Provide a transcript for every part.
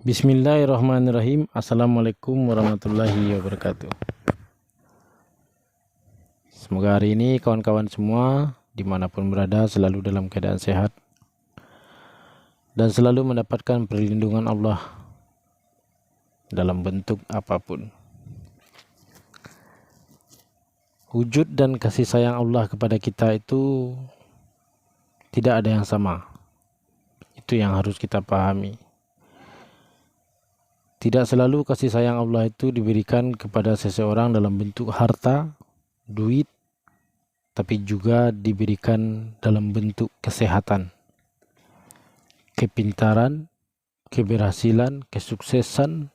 Bismillahirrahmanirrahim. Assalamualaikum warahmatullahi wabarakatuh. Semoga hari ini kawan-kawan semua dimanapun berada selalu dalam keadaan sehat dan selalu mendapatkan perlindungan Allah dalam bentuk apapun. Wujud dan kasih sayang Allah kepada kita itu tidak ada yang sama. Itu yang harus kita pahami. Tidak selalu kasih sayang Allah itu diberikan kepada seseorang dalam bentuk harta, duit, tapi juga diberikan dalam bentuk kesehatan, kepintaran, keberhasilan, kesuksesan,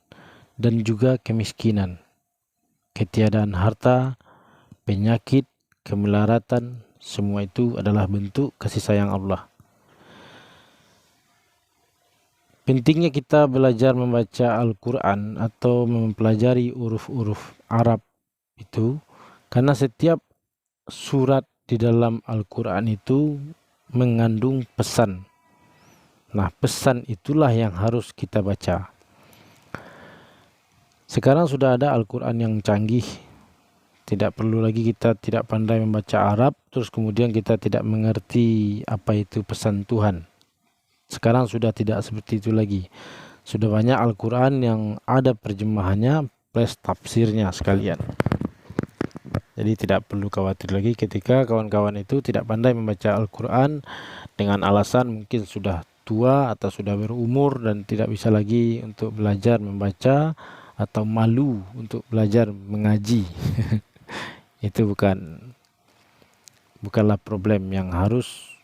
dan juga kemiskinan, ketiadaan harta, penyakit, kemelaratan, semua itu adalah bentuk kasih sayang Allah. Pentingnya kita belajar membaca Al-Quran atau mempelajari huruf-huruf Arab itu karena setiap surat di dalam Al-Quran itu mengandung pesan. Nah, pesan itulah yang harus kita baca. Sekarang sudah ada Al-Quran yang canggih. Tidak perlu lagi kita tidak pandai membaca Arab, terus kemudian kita tidak mengerti apa itu pesan Tuhan. Sekarang sudah tidak seperti itu lagi. Sudah banyak Al-Quran yang ada terjemahannya plus tafsirnya sekalian. Jadi tidak perlu khawatir lagi ketika kawan-kawan itu tidak pandai membaca Al-Quran dengan alasan mungkin sudah tua atau sudah berumur dan tidak bisa lagi untuk belajar membaca atau malu untuk belajar mengaji. Itu bukanlah problem yang harus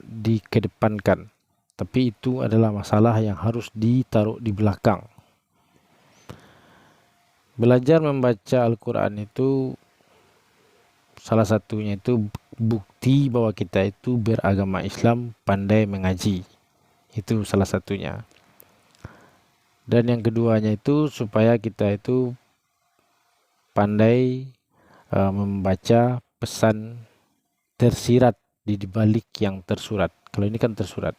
dikedepankan, tapi itu adalah masalah yang harus ditaruh di belakang. Belajar membaca Al-Quran itu salah satunya itu bukti bahwa kita itu beragama Islam, pandai mengaji. Itu salah satunya. Dan yang keduanya itu supaya kita itu pandai membaca pesan tersirat di balik yang tersurat. Kalau ini kan tersurat.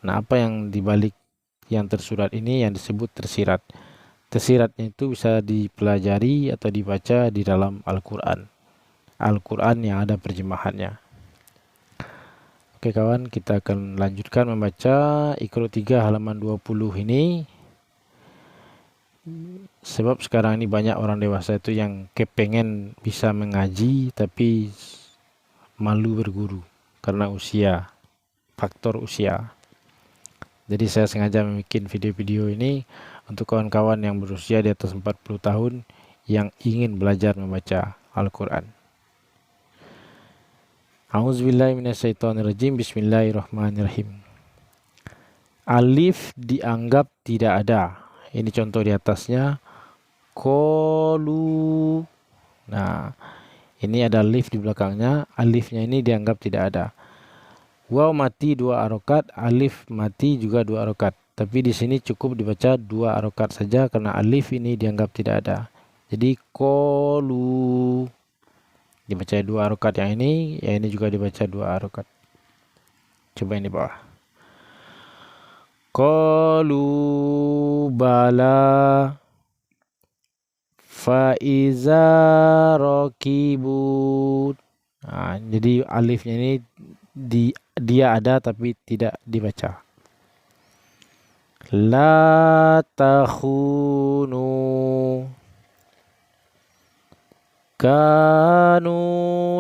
Nah, apa yang dibalik yang tersurat ini yang disebut tersirat. Tersiratnya itu bisa dipelajari atau dibaca di dalam Al-Quran. Al-Quran yang ada terjemahannya. Oke kawan, kita akan lanjutkan membaca Iqra 3 halaman 20 ini. Sebab sekarang ini banyak orang dewasa itu yang kepengen bisa mengaji tapi malu berguru karena usia, faktor usia. Jadi saya sengaja membuat video-video ini untuk kawan-kawan yang berusia di atas 40 tahun yang ingin belajar membaca Al-Quran. A'udzubillahiminasyaitonirrajim. Bismillahirrahmanirrahim. Alif dianggap tidak ada. Ini contoh di atasnya. Qalu. Nah, ini ada alif di belakangnya. Alifnya ini dianggap tidak ada. Waw mati 2 harokat, alif mati juga 2 harokat. Tapi di sini cukup dibaca 2 harokat saja karena alif ini dianggap tidak ada. Jadi qalu dibaca 2 harokat yang ini juga dibaca 2 harokat. Coba ini bawah. Qalu bala faiza raqibun. Nah, jadi alifnya ini dia ada tapi tidak dibaca. La takhunu kanu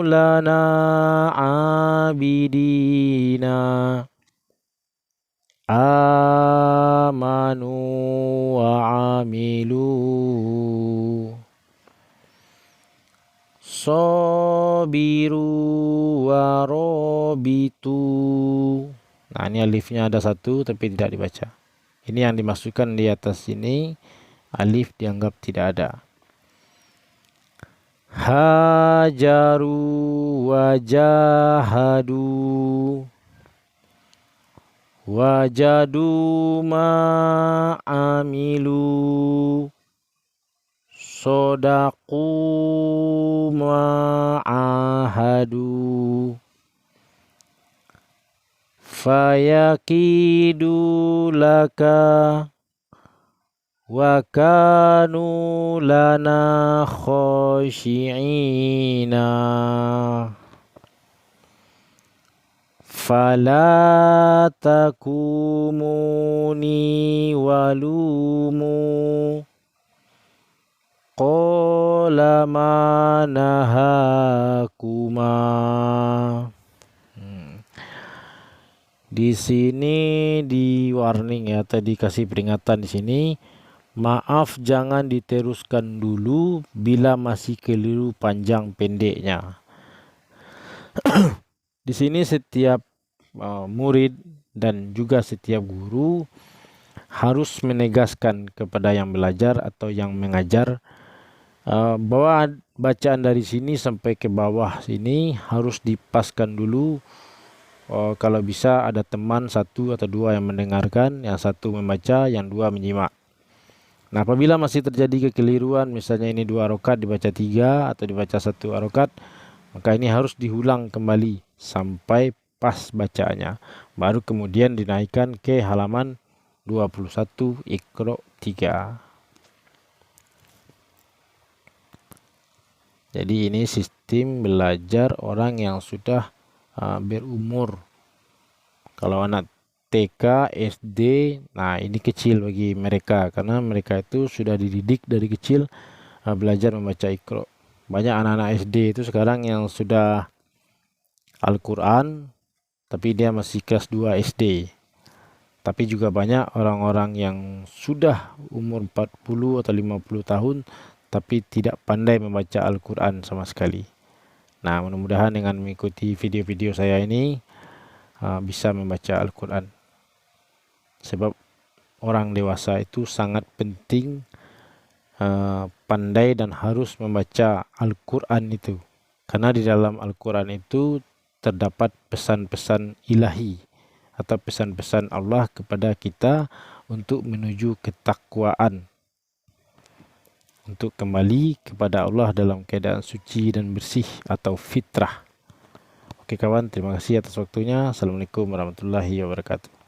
lana abidina amanu wa amilu sobiru wa robitu. Nah, ini alifnya ada 1 tapi tidak dibaca. Ini yang dimasukkan di atas ini, alif dianggap tidak ada. Hajaru wajahadu wajadu ma'amilu sodaku ma'ahadu fayakidu laka wa kanu lana khashi'ina fala takumuni walumu qala manahakuma. Di sini di warning ya, atau dikasih peringatan di sini. Maaf, jangan diteruskan dulu bila masih keliru panjang pendeknya. Di sini setiap murid dan juga setiap guru harus menegaskan kepada yang belajar atau yang mengajar bahwa bacaan dari sini sampai ke bawah sini harus dipaskan dulu. Kalau bisa ada teman satu atau dua yang mendengarkan, yang satu membaca, yang dua menyimak. Nah, apabila masih terjadi kekeliruan, misalnya ini 2 rakaat dibaca 3 atau dibaca 1 rakaat, maka ini harus diulang kembali sampai pas bacaannya. Baru kemudian dinaikkan ke halaman 21 Iqra 3. Jadi ini sistem belajar orang yang sudah berumur. Kalau anak TK, SD, nah ini kecil bagi mereka karena mereka itu sudah dididik dari kecil belajar membaca Iqra. Banyak anak-anak SD itu sekarang yang sudah Al-Quran tapi dia masih kelas 2 SD. Tapi juga banyak orang-orang yang sudah umur 40 atau 50 tahun tapi tidak pandai membaca Al-Quran sama sekali. Nah, mudah-mudahan dengan mengikuti video-video saya ini bisa membaca Al-Quran. Sebab orang dewasa itu sangat penting pandai dan harus membaca Al-Quran itu. Karena di dalam Al-Quran itu terdapat pesan-pesan ilahi atau pesan-pesan Allah kepada kita untuk menuju ketakwaan, untuk kembali kepada Allah dalam keadaan suci dan bersih atau fitrah. Oke kawan, terima kasih atas waktunya. Assalamualaikum warahmatullahi wabarakatuh.